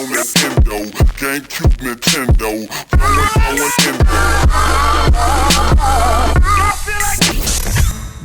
Endo, GameCube, Nintendo,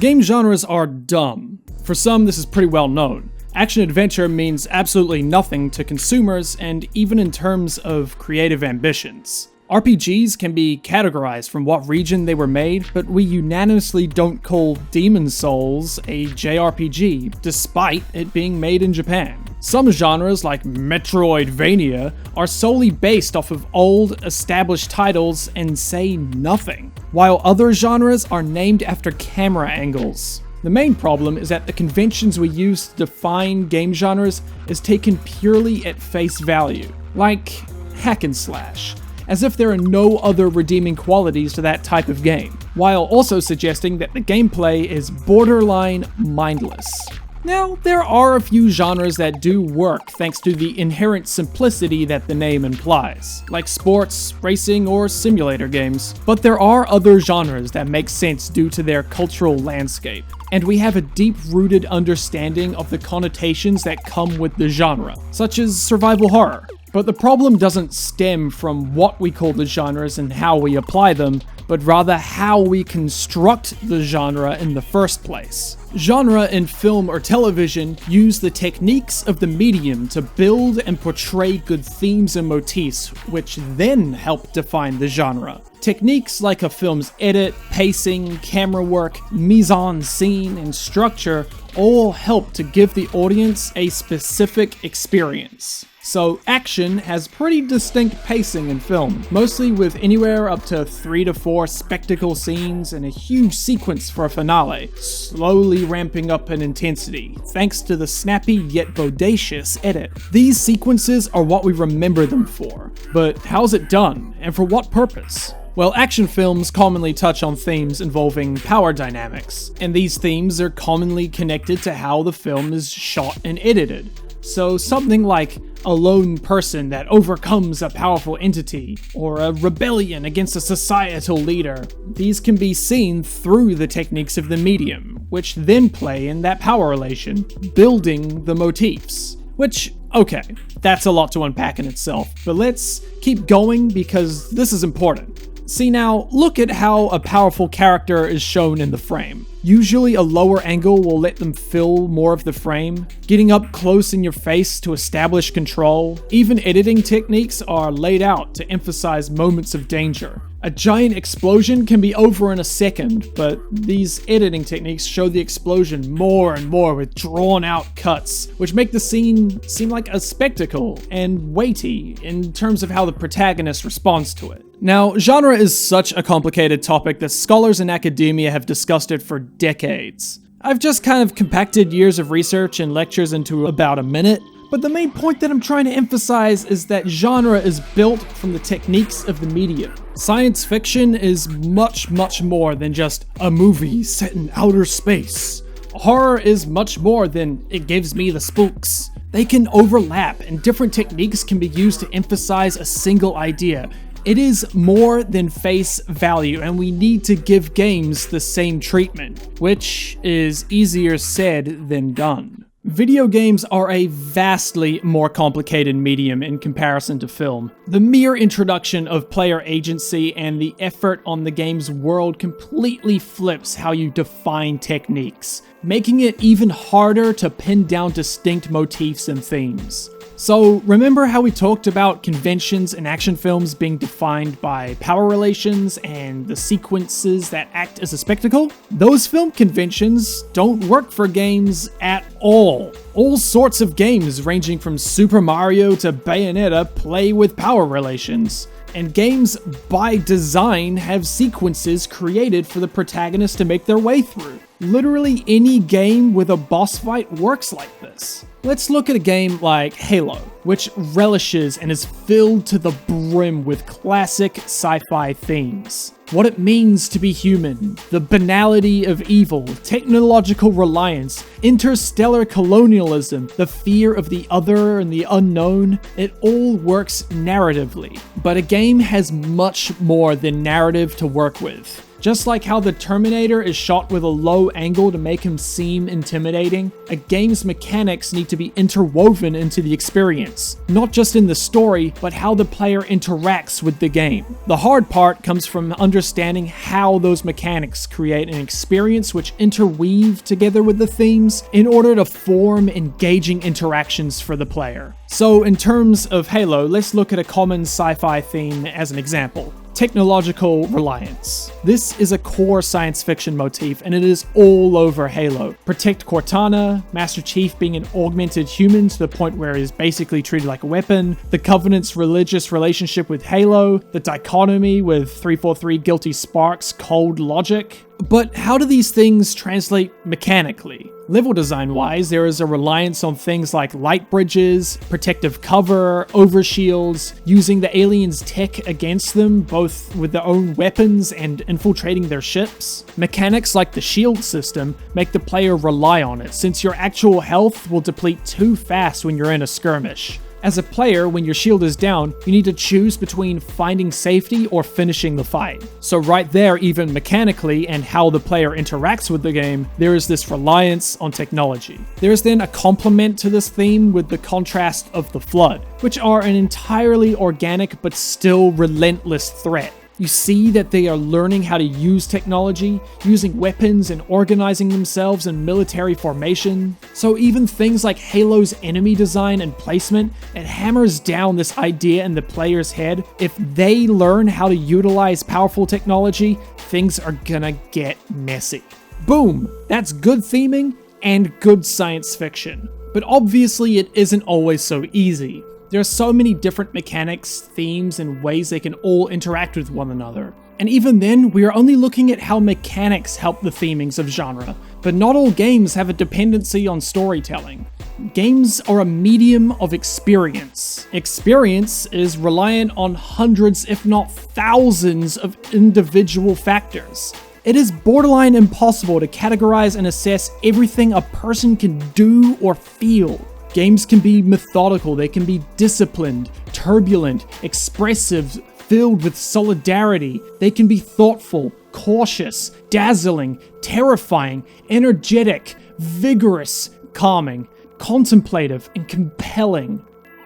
Game genres are dumb. For some, this is pretty well known. Action-adventure means absolutely nothing to consumers, and even in terms of creative ambitions. RPGs can be categorized from what region they were made, but we unanimously don't call Demon's Souls a JRPG, despite it being made in Japan. Some genres, like Metroidvania, are solely based off of old, established titles and say nothing, while other genres are named after camera angles. The main problem is that the conventions we use to define game genres is taken purely at face value, like hack and slash, as if there are no other redeeming qualities to that type of game, while also suggesting that the gameplay is borderline mindless. Now, there are a few genres that do work thanks to the inherent simplicity that the name implies, like sports, racing, or simulator games. But there are other genres that make sense due to their cultural landscape, and we have a deep-rooted understanding of the connotations that come with the genre, such as survival horror. But the problem doesn't stem from what we call the genres and how we apply them, but rather how we construct the genre in the first place. Genre in film or television use the techniques of the medium to build and portray good themes and motifs, which then help define the genre. Techniques like a film's edit, pacing, camera work, mise-en-scene, and structure all help to give the audience a specific experience. So action has pretty distinct pacing in film, mostly with anywhere up to 3 to 4 spectacle scenes and a huge sequence for a finale, slowly ramping up in intensity, thanks to the snappy yet bodacious edit. These sequences are what we remember them for, but how's it done, and for what purpose? Well, action films commonly touch on themes involving power dynamics, and these themes are commonly connected to how the film is shot and edited. So something like a lone person that overcomes a powerful entity, or a rebellion against a societal leader, these can be seen through the techniques of the medium, which then play in that power relation, building the motifs. Which, okay, that's a lot to unpack in itself, but let's keep going because this is important. See now, look at how a powerful character is shown in the frame. Usually a lower angle will let them fill more of the frame, getting up close in your face to establish control. Even editing techniques are laid out to emphasize moments of danger. A giant explosion can be over in a second, but these editing techniques show the explosion more and more with drawn-out cuts, which make the scene seem like a spectacle and weighty in terms of how the protagonist responds to it. Now, genre is such a complicated topic that scholars in academia have discussed it for decades. I've just kind of compacted years of research and lectures into about a minute, but the main point that I'm trying to emphasize is that genre is built from the techniques of the medium. Science fiction is much more than just a movie set in outer space. Horror is much more than it gives me the spooks. They can overlap, and different techniques can be used to emphasize a single idea. It is more than face value, and we need to give games the same treatment, which is easier said than done. Video games are a vastly more complicated medium in comparison to film. The mere introduction of player agency and the effort on the game's world completely flips how you define techniques, making it even harder to pin down distinct motifs and themes. So, remember how we talked about conventions in action films being defined by power relations and the sequences that act as a spectacle? Those film conventions don't work for games at all. All sorts of games ranging from Super Mario to Bayonetta play with power relations. And games, by design, have sequences created for the protagonist to make their way through. Literally any game with a boss fight works like this. Let's look at a game like Halo, which relishes and is filled to the brim with classic sci-fi themes. What it means to be human, the banality of evil, technological reliance, interstellar colonialism, the fear of the other and the unknown, it all works narratively. But a game has much more than narrative to work with. Just like how the Terminator is shot with a low angle to make him seem intimidating, a game's mechanics need to be interwoven into the experience, not just in the story, but how the player interacts with the game. The hard part comes from understanding how those mechanics create an experience which interweave together with the themes in order to form engaging interactions for the player. So in terms of Halo, let's look at a common sci-fi theme as an example. Technological reliance. This is a core science fiction motif, and it is all over Halo. Protect Cortana, Master Chief being an augmented human to the point where he's basically treated like a weapon, the Covenant's religious relationship with Halo, the dichotomy with 343 Guilty Spark's cold logic. But how do these things translate mechanically? Level design wise, there is a reliance on things like light bridges, protective cover, overshields, using the aliens' tech against them, both with their own weapons and infiltrating their ships. Mechanics like the shield system make the player rely on it, since your actual health will deplete too fast when you're in a skirmish. As a player, when your shield is down, you need to choose between finding safety or finishing the fight. So right there, even mechanically and how the player interacts with the game, there is this reliance on technology. There is then a complement to this theme with the contrast of the Flood, which are an entirely organic but still relentless threat. You see that they are learning how to use technology, using weapons and organizing themselves in military formation. So even things like Halo's enemy design and placement, it hammers down this idea in the player's head. If they learn how to utilize powerful technology, things are gonna get messy. Boom! That's good theming and good science fiction. But obviously it isn't always so easy. There are so many different mechanics, themes, and ways they can all interact with one another. And even then, we are only looking at how mechanics help the themings of genre, but not all games have a dependency on storytelling. Games are a medium of experience. Experience is reliant on hundreds, if not thousands, of individual factors. It is borderline impossible to categorize and assess everything a person can do or feel. Games can be methodical, they can be disciplined, turbulent, expressive, filled with solidarity. They can be thoughtful, cautious, dazzling, terrifying, energetic, vigorous, calming, contemplative, and compelling.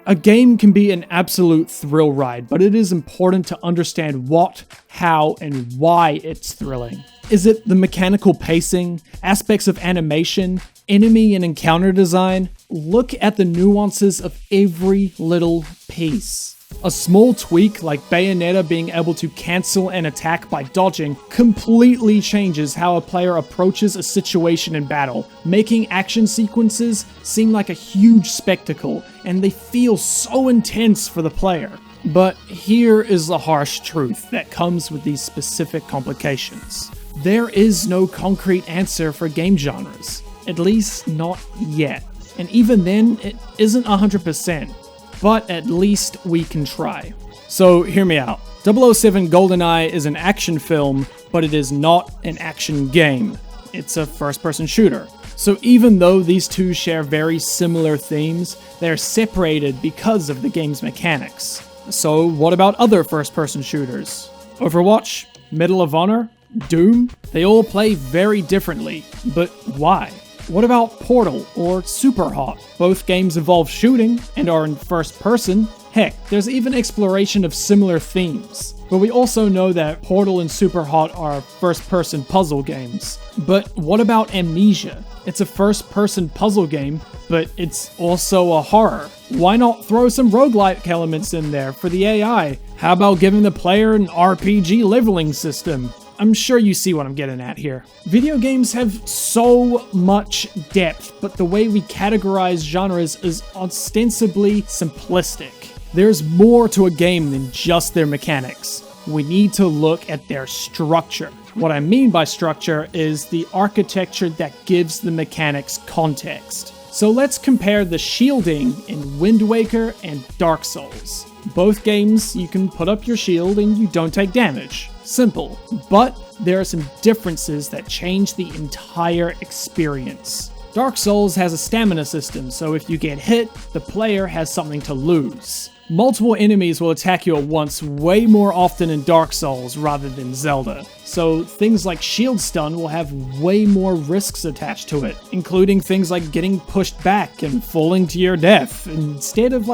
A game can be an absolute thrill ride, but it is important to understand what, how, and why it's thrilling. Is it the mechanical pacing, aspects of animation, enemy and encounter design? Look at the nuances of every little piece. A small tweak like Bayonetta being able to cancel an attack by dodging completely changes how a player approaches a situation in battle, making action sequences seem like a huge spectacle, and they feel so intense for the player. But here is the harsh truth that comes with these specific complications. There is no concrete answer for game genres, at least not yet. And even then, it isn't 100%. But at least we can try. So hear me out. 007 GoldenEye is an action film, but it is not an action game. It's a first-person shooter. So even though these two share very similar themes, they're separated because of the game's mechanics. So what about other first-person shooters? Overwatch? Medal of Honor? Doom? They all play very differently, but why? What about Portal or Superhot? Both games involve shooting and are in first person. Heck, there's even exploration of similar themes. But we also know that Portal and Superhot are first person puzzle games. But what about Amnesia? It's a first person puzzle game, but it's also a horror. Why not throw some roguelike elements in there for the AI? How about giving the player an RPG leveling system? I'm sure you see what I'm getting at here. Video games have so much depth, but the way we categorize genres is ostensibly simplistic. There's more to a game than just their mechanics. We need to look at their structure. What I mean by structure is the architecture that gives the mechanics context. So let's compare the shielding in Wind Waker and Dark Souls. Both games, you can put up your shield and you don't take damage. Simple, but there are some differences that change the entire experience. Dark Souls has a stamina system, so if you get hit, the player has something to lose. Multiple enemies will attack you at once way more often in Dark Souls rather than Zelda, so things like shield stun will have way more risks attached to it, including things like getting pushed back and falling to your death, instead of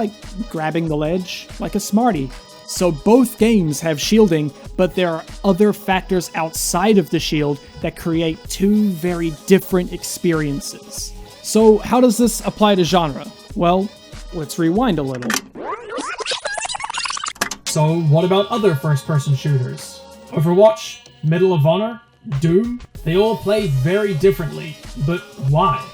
grabbing the ledge like a smarty. So both games have shielding, but there are other factors outside of the shield that create two very different experiences. So how does this apply to genre? Well, let's rewind a little. So what about other first-person shooters? Overwatch, Medal of Honor, Doom? They all play very differently, but why?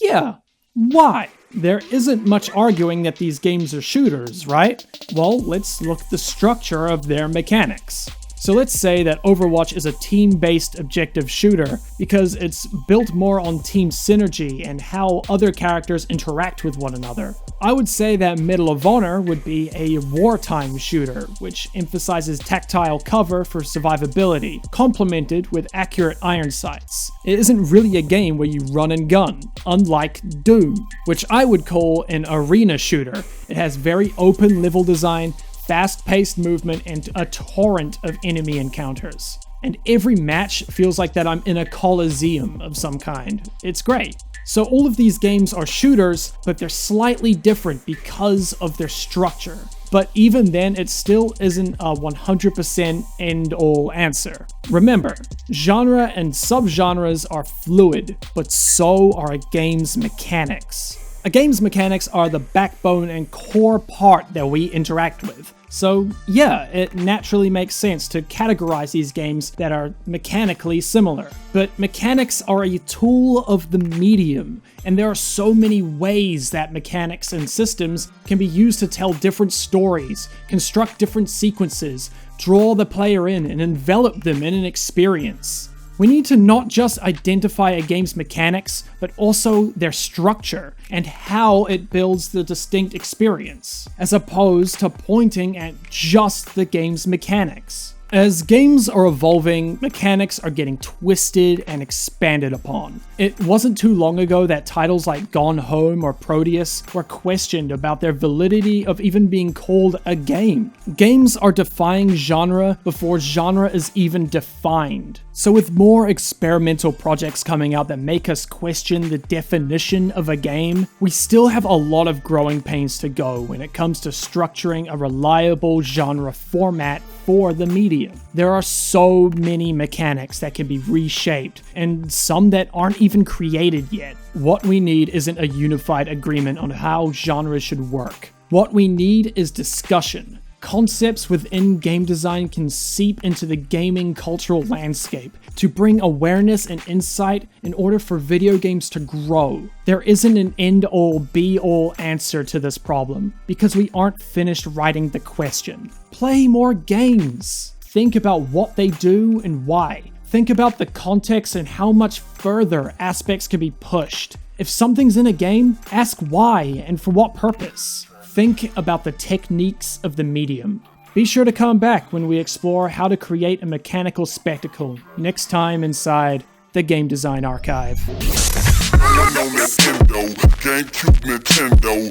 Yeah, why? There isn't much arguing that these games are shooters, right? Well, let's look at the structure of their mechanics. So let's say that Overwatch is a team-based objective shooter because it's built more on team synergy and how other characters interact with one another. I would say that Medal of Honor would be a wartime shooter, which emphasizes tactile cover for survivability, complemented with accurate iron sights. It isn't really a game where you run and gun, unlike Doom, which I would call an arena shooter. It has very open level design, fast-paced movement, and a torrent of enemy encounters. And every match feels like that I'm in a coliseum of some kind. It's great. So all of these games are shooters, but they're slightly different because of their structure. But even then, it still isn't a 100% end-all answer. Remember, genre and subgenres are fluid, but so are a game's mechanics. A game's mechanics are the backbone and core part that we interact with. So yeah, it naturally makes sense to categorize these games that are mechanically similar. But mechanics are a tool of the medium, and there are so many ways that mechanics and systems can be used to tell different stories, construct different sequences, draw the player in, and envelop them in an experience. We need to not just identify a game's mechanics, but also their structure and how it builds the distinct experience, as opposed to pointing at just the game's mechanics. As games are evolving, mechanics are getting twisted and expanded upon. It wasn't too long ago that titles like Gone Home or Proteus were questioned about their validity of even being called a game. Games are defying genre before genre is even defined. So with more experimental projects coming out that make us question the definition of a game, we still have a lot of growing pains to go when it comes to structuring a reliable genre format for the medium. There are so many mechanics that can be reshaped, and some that aren't even created yet. What we need isn't a unified agreement on how genres should work. What we need is discussion. Concepts within game design can seep into the gaming cultural landscape to bring awareness and insight in order for video games to grow. There isn't an end-all, be-all answer to this problem because we aren't finished writing the question. Play more games. Think about what they do and why. Think about the context and how much further aspects can be pushed. If something's in a game, ask why and for what purpose. Think about the techniques of the medium. Be sure to come back when we explore how to create a mechanical spectacle next time inside the Game Design Archive. GameCube, Nintendo.